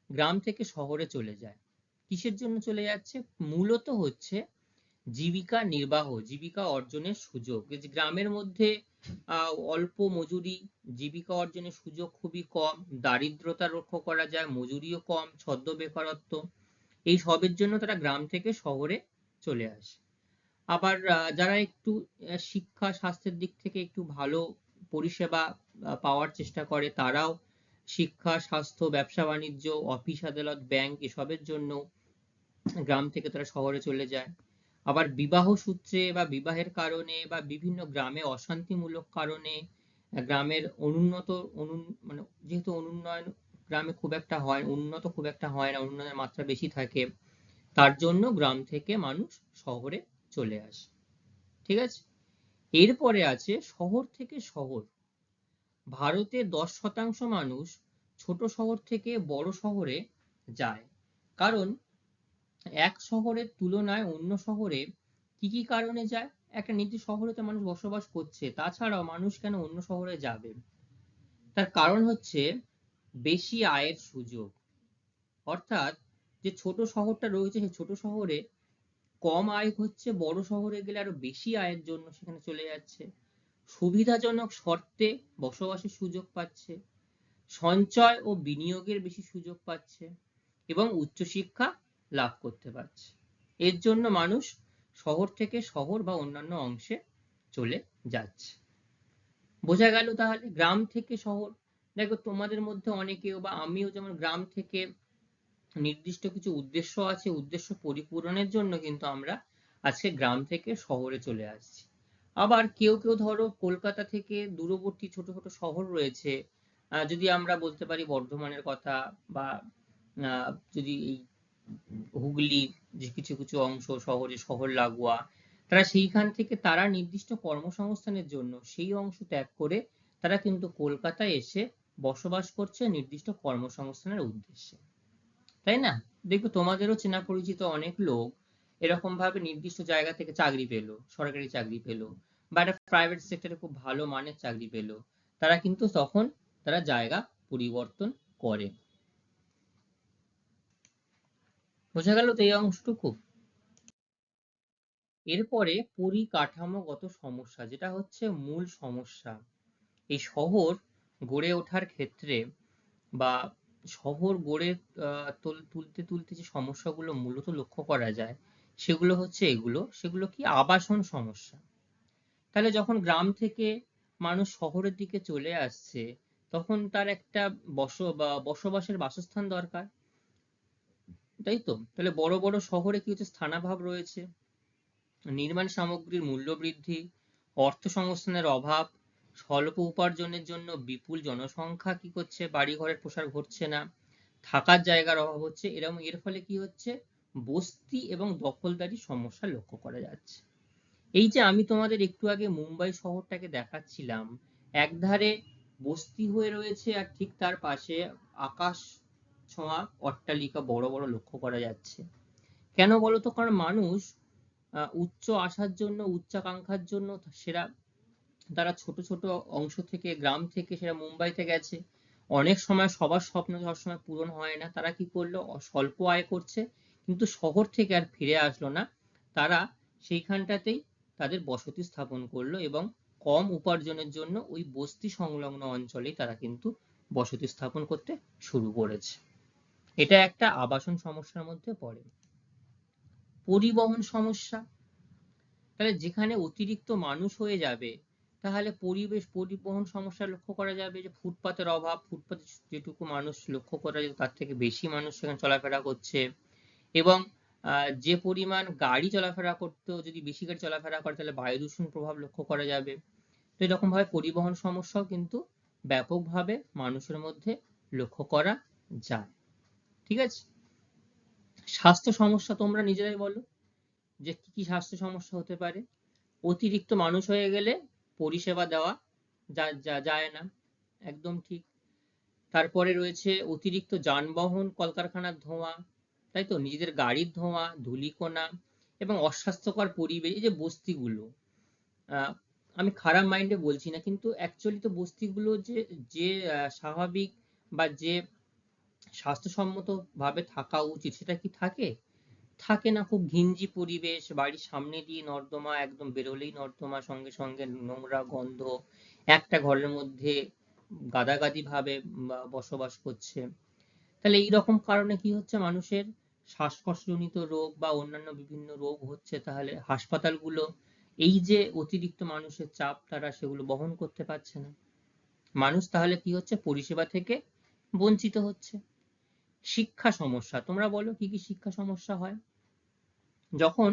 গ্রাম থেকে শহরে চলে যায়। কিসের জন্য চলে যাচ্ছে? মূলত হচ্ছে জীবিকা নির্বাহ, জীবিকা অর্জনের সুযোগ। গ্রামের মধ্যে অল্প মজুরি, জীবিকা অর্জনের সুযোগ খুবই কম, দারিদ্রতা লক্ষ্য করা যায়, মজুরিও কম, ছদ্ম বেকারত্ব, এই সবের জন্য তারা গ্রাম থেকে শহরে চলে আসে। আবার যারা একটু শিক্ষা স্বাস্থ্যের দিক থেকে একটু ভালো পরিষেবা পাওয়ার চেষ্টা করে, তারাও শিক্ষা, স্বাস্থ্য, ব্যবসা বাণিজ্য, অফিস আদালত, ব্যাংক এসবের জন্য গ্রাম থেকে তারা শহরে চলে যায়। আবার বিবাহ সূত্রে বা বিবাহের কারণে বা বিভিন্ন গ্রামে অশান্তিমূলক কারণে, গ্রামের মানে যেহেতু অনুন্নয়ন গ্রামে খুব একটা হয়, উন্নত খুব একটা হয় না, উন্নয়নের মাত্রা বেশি থাকে, তার জন্য গ্রাম থেকে মানুষ শহরে চলে আসে। ঠিক আছে, এরপরে আছে শহর থেকে শহর। ভারতে 10% মানুষ ছোট শহর থেকে বড় শহরে যায়। কারণ এক শহরের তুলনায় অন্য শহরে কি কি কারণে যায়? একটা নির্দিষ্ট শহরে তো মানুষ বসবাস করছে, তাছাড়াও মানুষ কেন অন্য শহরে যাবে? তার কারণ হচ্ছে বেশি আয়ের সুযোগ। অর্থাৎ যে ছোট শহরটা রয়েছে, সেই ছোট শহরে কম আয় হচ্ছে, বড় শহরে গেলে আরো বেশি আয়ের জন্য সেখানে চলে যাচ্ছে, সুবিধাজনক শর্তে বসবাসের সুযোগ পাচ্ছে, সঞ্চয় ও বিনিয়োগের বেশি সুযোগ পাচ্ছে, এবং উচ্চশিক্ষা লাভ করতে পারছে। এর জন্য মানুষ শহর থেকে শহর বা অন্যান্য অংশে চলে যাচ্ছে। বোঝা গেল তাহলে গ্রাম থেকে শহর। দেখো তোমাদের মধ্যে অনেকেও বা আমিও যেমন গ্রাম থেকে নির্দিষ্ট কিছু উদ্দেশ্য আছে, উদ্দেশ্য পরিপূরণের জন্য কিন্তু আমরা আজকে গ্রাম থেকে শহরে চলে আসছি। আবার কেউ কেউ ধরো কলকাতা থেকে দূরবর্তী ছোট ছোট শহর রয়েছে, যদি আমরা বলতে পারি বর্ধমানের কথা, বা যদি এই হুগলির যে কিছু কিছু অংশ শহর লাগোয়া, তারা সেইখান থেকে তারা নির্দিষ্ট কর্মসংস্থানের জন্য সেই অংশ ত্যাগ করে তারা কিন্তু কলকাতায় এসে বসবাস করছে নির্দিষ্ট কর্মসংস্থানের উদ্দেশ্যে, তাই না? দেখবে তোমাদেরও চেনা পরিচিত অনেক লোক এরকম ভাবে নির্দিষ্ট জায়গা থেকে চাকরি পেলো, সরকারি চাকরি পেলো, বা একটা প্রাইভেট সেক্টরে খুব ভালো মানের চাকরি পেলো, তারা কিন্তু তখন তারা জায়গা পরিবর্তন করে। বোঝা গেল তো এই অংশটুকু? এরপরে পরিকাঠামোগত সমস্যা, যেটা হচ্ছে মূল সমস্যা। এই শহর গড়ে ওঠার ক্ষেত্রে বা শহর গড়ে তুলতে তুলতে যে সমস্যাগুলো মূলত লক্ষ্য করা যায়, সেগুলো হচ্ছে সেগুলো কি আবাসন সমস্যা। তাহলে যখন গ্রাম থেকে মানুষ শহরের দিকে চলে আসছে, তখন তার একটা বসবাসের বাসস্থান দরকার, তাই তো? তাহলে বড় বড় শহরে কি হচ্ছে, স্থানাভাব রয়েছে, নির্মাণ সামগ্রীর মূল্য বৃদ্ধি, অর্থসংস্থানের অভাব, স্বল্প উপার্জনের জন্য বিপুল জনসংখ্যা কি করছে, বাড়ি ঘরের প্রসার ঘটছে না, থাকার জায়গার অভাব হচ্ছে, এরকম এর ফলে কি হচ্ছে, বস্তি এবং দখলদারি সমস্যা লক্ষ্য করা যাচ্ছে। এই যে আমি তোমাদের একটু আগে মুম্বাই শহরটাকে দেখাচ্ছিলাম, একধারে বস্তি হয়ে রয়েছে আর ঠিক তার পাশে আকাশ ছোঁয়া অট্টালিকা বড় বড় লক্ষ্য করা যাচ্ছে। কেন বলতো? কারণ মানুষ উচ্চ আশার জন্য, উচ্চাকাঙ্ক্ষার জন্য সেরা তারা ছোট ছোট অংশ থেকে, গ্রাম থেকে সেরা মুম্বাইতে গেছে। অনেক সময় সবার স্বপ্ন সবসময় পূরণ হয় না, তারা কি করলো, স্বল্প আয় করছে কিন্তু শহর থেকে আর ফিরে আসলো না, তারা সেইখানটাতেই তাদের বসতি স্থাপন করলো এবং কম উপার্জনের জন্য ওই বস্তি সংলগ্ন অঞ্চলেই তারা কিন্তু বসতি স্থাপন করতে শুরু করেছে। এটা একটা আবাসন সমস্যার মধ্যে পড়ে। পরিবহন সমস্যা, তাহলে যেখানে অতিরিক্ত মানুষ হয়ে যাবে, তাহলে পরিবহন সমস্যা লক্ষ্য করা যাবে, যে ফুটপাতের অভাব, ফুটপাতে যেটুকু মানুষ লক্ষ্য করা যায় তার থেকে বেশি মানুষ সেখানে চলাফেরা করছে, এবং যে পরিমাণ গাড়ি চলাফেরা করতো, যদি বেশি গাড়ি চলাফেরা করে তাহলে বায়ু দূষণ প্রভাব লক্ষ্য করা যাবে। তো এরকম ভাবে পরিবহন সমস্যাও কিন্তু ব্যাপকভাবে মানুষের মধ্যে লক্ষ্য করা যায়। ঠিক আছে? স্বাস্থ্য সমস্যা তোমরা নিজেরাই বলো যে কি কি স্বাস্থ্য সমস্যা হতে পারে। অতিরিক্ত মানুষ হয়ে গেলে পরিষেবা দেওয়া যায় না, একদম ঠিক। তারপরে রয়েছে অতিরিক্ত যানবাহন, কলকারখানার ধোঁয়া, তাই তো, নিজেদের গাড়ির ধোঁয়া, ধূলিকণা এবং অস্বাস্থ্যকর পরিবেশ। এই যে বস্তিগুলো, আমি খারাপ মাইন্ডে বলছি না, কিন্তু অ্যাকচুয়ালি তো বস্তিগুলো যে যে স্বাভাবিক বা যে স্বাস্থ্যসম্মত ভাবে থাকা উচিত সেটা কি থাকে? থাকে না। খুব ঘিঞ্জি পরিবেশ, বাড়ির সামনে দিয়ে নর্দমা, একদম বেরোলেই নর্দমা, সঙ্গে সঙ্গে নোংরা গন্ধ, একটা ঘরের মধ্যে গাদাগাদি ভাবে বসবাস করছে। তাহলে এইরকম কারণে কি হচ্ছে, মানুষের শ্বাসকষ্টজনিত রোগ বা অন্যান্য বিভিন্ন রোগ হচ্ছে। তাহলে হাসপাতালগুলো এই যে অতিরিক্ত মানুষের চাপ, তারা সেগুলো বহন করতে পারছে না। মানুষ তাহলে কি হচ্ছে, পরিষেবা থেকে বঞ্চিত হচ্ছে। শিক্ষা সমস্যা, তোমরা বলো কি কি শিক্ষা সমস্যা হয়? যখন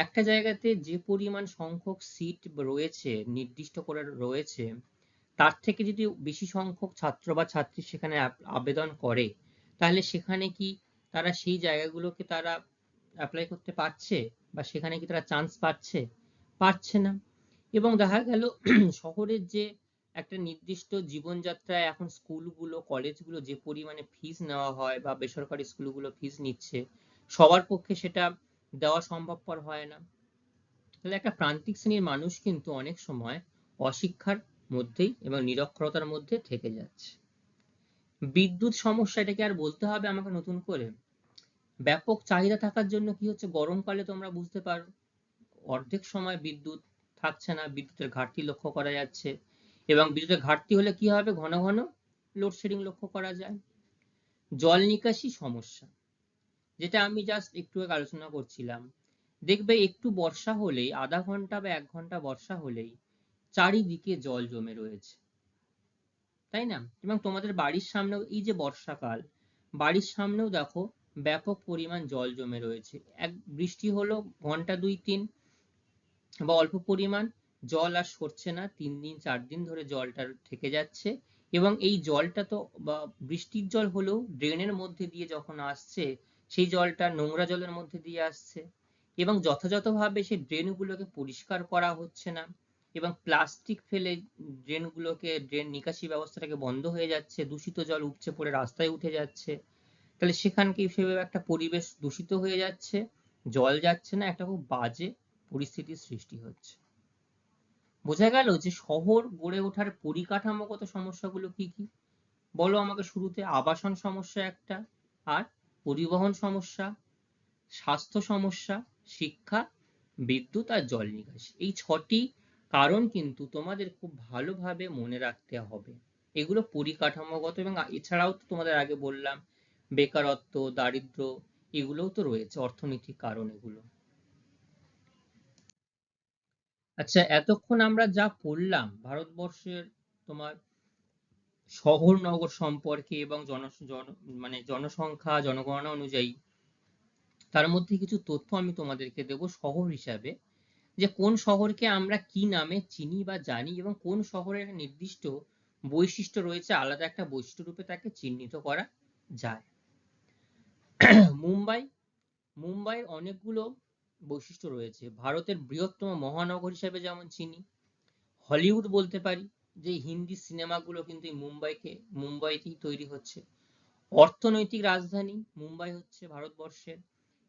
একটা জায়গাতে যে পরিমাণ সংখ্যক সিট রয়েছে, নির্দিষ্ট করে রয়েছে, তার থেকে যদি বেশি সংখ্যক ছাত্র বা ছাত্রী সেখানে আবেদন করে, তাহলে সেখানে কি তারা সেই জায়গাগুলোকে তারা অ্যাপ্লাই করতে পারছে, বা সেখানে কি তারা চান্স পাচ্ছে? পারছে না। এবং দেখা গেল শহরের যে একটা নির্দিষ্ট জীবনযাত্রায় এখন স্কুলগুলো, কলেজগুলো যে পরিমাণে ফিস নেওয়া হয়, বা বেসরকারি স্কুলগুলো ফিস নিচ্ছে, সবার পক্ষে সেটা দেওয়া সম্ভবপর হয় না। তাহলে একটা প্রান্তিক শ্রেণীর মানুষ কিন্তু অনেক সময় অশিক্ষার মধ্যেই এবং নিরক্ষরতার মধ্যে থেকে যাচ্ছে। বিদ্যুৎ সমস্যা, এটাকে আর বলতে হবে আমাকে নতুন করে? ব্যাপক চাহিদা থাকার জন্য কি হচ্ছে, গরমকালে তোমরা বুঝতে পারো অর্ধেক সময় বিদ্যুৎ থাকছে না, বিদ্যুতের ঘাটতি লক্ষ্য করা যাচ্ছে। এবং বিদ্যুতের ঘাটতি হলে কি হবে, ঘন ঘন লোডশেডিং লক্ষ্য করা যায়। জল নিকাশি সমস্যা, যেটা আমি জাস্ট একটু আগে আলোচনা করছিলাম, দেখবে একটু বর্ষা হলেই, আধা ঘন্টা বা 1 ঘন্টা বর্ষা হলেই চারিদিকে জল জমে রয়েছে, তাই না? এবং তোমাদের বাড়ির সামনেও, এই যে বর্ষাকাল, বাড়ির সামনেও দেখো ব্যাপক পরিমাণ জল জমে রয়েছে। বৃষ্টি হলো ঘন্টা 2-3 বা অল্প পরিমাণ, জল আর সরছে না, 3 দিন 4 দিন ধরে জলটা থেকে যাচ্ছে, এবং এই জলটা তো বা বৃষ্টির জল হলেও ড্রেনের মধ্যে দিয়ে যখন আসছে সেই জলটা নোংরা জলের মধ্যে দিয়ে আসছে, এবং যথাযথভাবে সেই ড্রেনগুলোকে পরিষ্কার করা হচ্ছে না, এবং প্লাস্টিক ফেলে ড্রেন নিকাশি ব্যবস্থাটাকে বন্ধ হয়ে যাচ্ছে, দূষিত জল উপচে পড়ে রাস্তায় উঠে যাচ্ছে। তাহলে সেখানকে সেভাবে একটা পরিবেশ দূষিত হয়ে যাচ্ছে, জল যাচ্ছে না, একটা খুব বাজে পরিস্থিতির সৃষ্টি হচ্ছে। বোঝা গেল যে শহর গড়ে ওঠার পরিকাঠামোগত সমস্যাগুলো কি কি? বলো আমাকে শুরুতে। আবাসন সমস্যা একটা, আর পরিবহন সমস্যা, স্বাস্থ্য সমস্যা, শিক্ষা, বিদ্যুৎ আর জল নিকাশি। এই 6টি কারণ কিন্তু তোমাদের খুব ভালোভাবে মনে রাখতে হবে। এগুলো পরিকাঠামোগত, এবং এছাড়াও তো তোমাদের আগে বললাম বেকারত্ব, দারিদ্র, এগুলোও তো রয়েছে, অর্থনৈতিক কারণ এগুলো। আচ্ছা, এতক্ষণ আমরা যা পড়লাম ভারতবর্ষের তোমার শহর নগর সম্পর্কে এবং মানে জনসংখ্যা জনগণনা অনুযায়ী, তার মধ্যে কিছু তথ্য আমি তোমাদেরকে দেব শহর হিসাবে, যে কোন শহরকে আমরা কি নামে চিনি বা জানি, এবং কোন শহরের নির্দিষ্ট বৈশিষ্ট্য রয়েছে, আলাদা একটা বৈশিষ্ট্য রূপে তাকে চিহ্নিত করা যায়। মুম্বাই, মুম্বাইয়ের অনেকগুলো বৈশিষ্ট্য রয়েছে। ভারতের বৃহত্তম মহানগর হিসেবে যেমন চিনি, হলিউড বলতে পারি, যে হিন্দি সিনেমাগুলো কিন্তু মুম্বাইতেই তৈরি হচ্ছে। অর্থনৈতিক রাজধানী মুম্বাই হচ্ছে ভারতবর্ষের,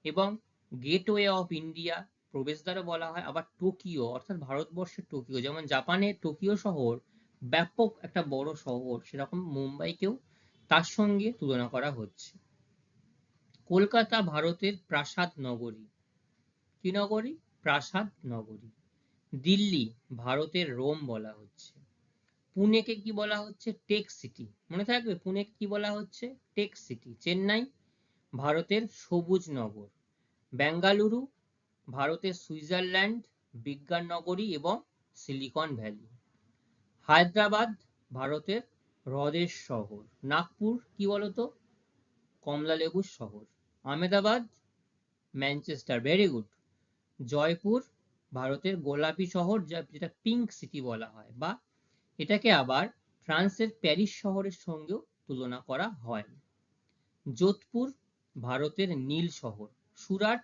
এবং গেটওয়ে অফ ইন্ডিয়া প্রবেশদ্বারও বলা হয়। আবার টোকিও, অর্থাৎ ভারতবর্ষের টোকিও, যেমন জাপানের টোকিও শহর ব্যাপক একটা বড় শহর, সেরকম মুম্বাইকেও তার সঙ্গে তুলনা করা হচ্ছে। কলকাতা ভারতের প্রাসাদ নগরী। কি নগরী? প্রাসাদ নগরী। দিল্লি ভারতের রোম বলা হচ্ছে। পুনেকে কি বলা হচ্ছে? Take city. মনে থাকবে, পুনেকে কি বলা হচ্ছে? Take city. চেন্নাই ভারতের সবুজ নগর। বেঙ্গালুরু ভারতের সুইজারল্যান্ড, বিজ্ঞান নগরী এবং সিলিকন ভ্যালি। হায়দ্রাবাদ ভারতের হ্রদের শহর। নাগপুর কি বলতো? কমলালেবুর শহর। Ahmedabad Manchester, very good. Jaipur ভারতের গোলাপি শহর, যেটা পিঙ্ক সিটি বলা হয়, বা এটাকে আবার ফ্রান্সের প্যারিস শহরের সঙ্গেও তুলনা করা হয়। যোধপুর ভারতের নীল শহর। সুরাট,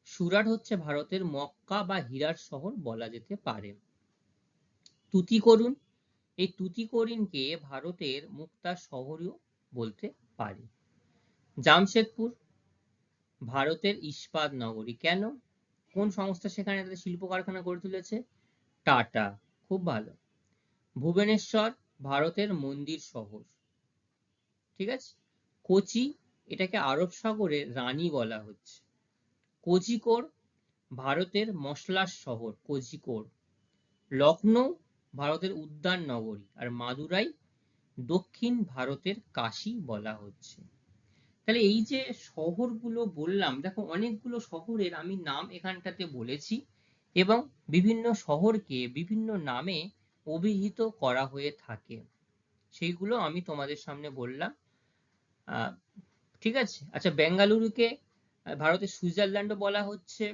সুরাট হচ্ছে ভারতের মক্কা বা হীরার শহর বলা যেতে পারে। তুতিকোরিন, এই তুতিকোরিনকে ভারতের মুক্তার শহরও বলতে পারি। জামশেদপুর ভারতের ইস্পাত নগরী। কেন? কোন সংস্থা সেখানে তাদের শিল্প কারখানা গড়ে তুলেছে? টাটা। খুব ভালো। ভুবনেশ্বর ভারতের মন্দির শহর। ঠিক আছে। কোচি, এটাকে আরব সাগরের রানী বলা হচ্ছে। কোঝিকোড ভারতের মশলার শহর, কোঝিকোড। লখনৌ ভারতের উদ্যান নগরী, আর মাদুরাই দক্ষিণ ভারতের কাশী বলা হচ্ছে। তাহলে এই যে শহরগুলো বললাম, দেখো অনেকগুলো শহরের আমি নাম এখানটাতে বলেছি, এবং বিভিন্ন শহরকে বিভিন্ন নামে অভিহিত করা হয়ে থাকে, সেইগুলো আমি তোমাদের সামনে বললাম। ঠিক আছে। আচ্ছা, বেঙ্গালুরুকে ভারতের সুইজারল্যান্ডও বলা হচ্ছে,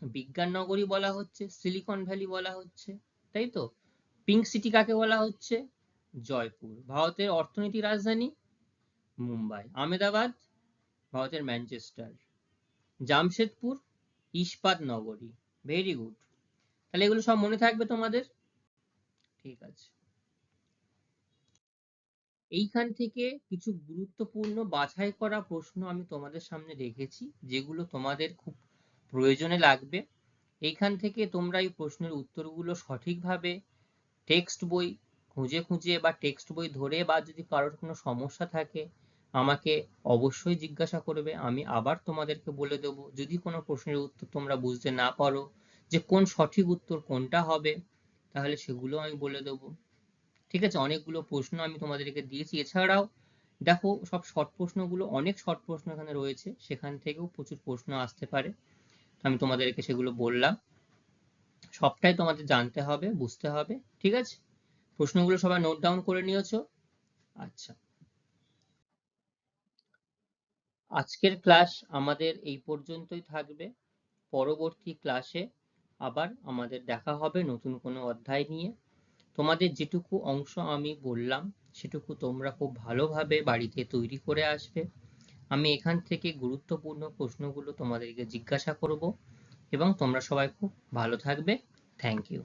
বিজ্ঞান নগরী বলা হচ্ছে, সিলিকন ভ্যালি বলা হচ্ছে, তাই তো? পিঙ্ক সিটি কাকে বলা হচ্ছে? জয়পুর। ভারতের অর্থনৈতিক রাজধানী মুম্বাই। আহমেদাবাদ ভারতের ম্যানচেস্টার। জামশেদপুর ইস্পাত নগরী। Very good. তাহলে এগুলো সব মনে থাকবে তোমাদের? ঠিক আছে। এইখান থেকে কিছু গুরুত্বপূর্ণ বাছাই করা প্রশ্ন আমি তোমাদের সামনে রেখেছি, যেগুলো তোমাদের খুব প্রয়োজনে লাগবে। এইখান থেকে তোমরা এই প্রশ্নের উত্তরগুলো সঠিকভাবে টেক্সট বই খুঁজে খুঁজে বা টেক্সট বই ধরে, বা যদি কারোর কোনো সমস্যা থাকে আমাকে অবশ্যই জিজ্ঞাসা করবে, আমি আবার তোমাদেরকে বলে দেবো। যদি কোনো প্রশ্নের উত্তর তোমরা বুঝতে না পারো, যে কোন সঠিক উত্তর কোনটা হবে, তাহলে সেগুলো আমি বলে দেবো। ঠিক আছে। অনেকগুলো প্রশ্ন আমি তোমাদেরকে দিয়েছি। এছাড়াও দেখো, সব শর্ট প্রশ্নগুলো, অনেক শর্ট প্রশ্ন এখানে রয়েছে, সেখান থেকেও প্রচুর প্রশ্ন আসতে পারে। আমি তোমাদেরকে সেগুলো বললাম। সবটাই তোমাদের জানতে হবে, বুঝতে হবে। ঠিক আছে। প্রশ্নগুলো সবাই নোট ডাউন করে নিয়েছো? আচ্ছা, আজকের ক্লাস আমাদের এই পর্যন্তই থাকবে। পরবর্তী ক্লাসে আবার আমাদের দেখা হবে নতুন কোনো অধ্যায় নিয়ে। তোমাদের যেটুকু অংশ আমি বললাম সেটুকু তোমরা খুব ভালোভাবে বাড়িতে তৈরি করে আসবে। আমি এখান থেকে গুরুত্বপূর্ণ প্রশ্নগুলো তোমাদেরকে জিজ্ঞাসা করব এবং তোমরা সবাই খুব ভালো থাকবে। Thank you.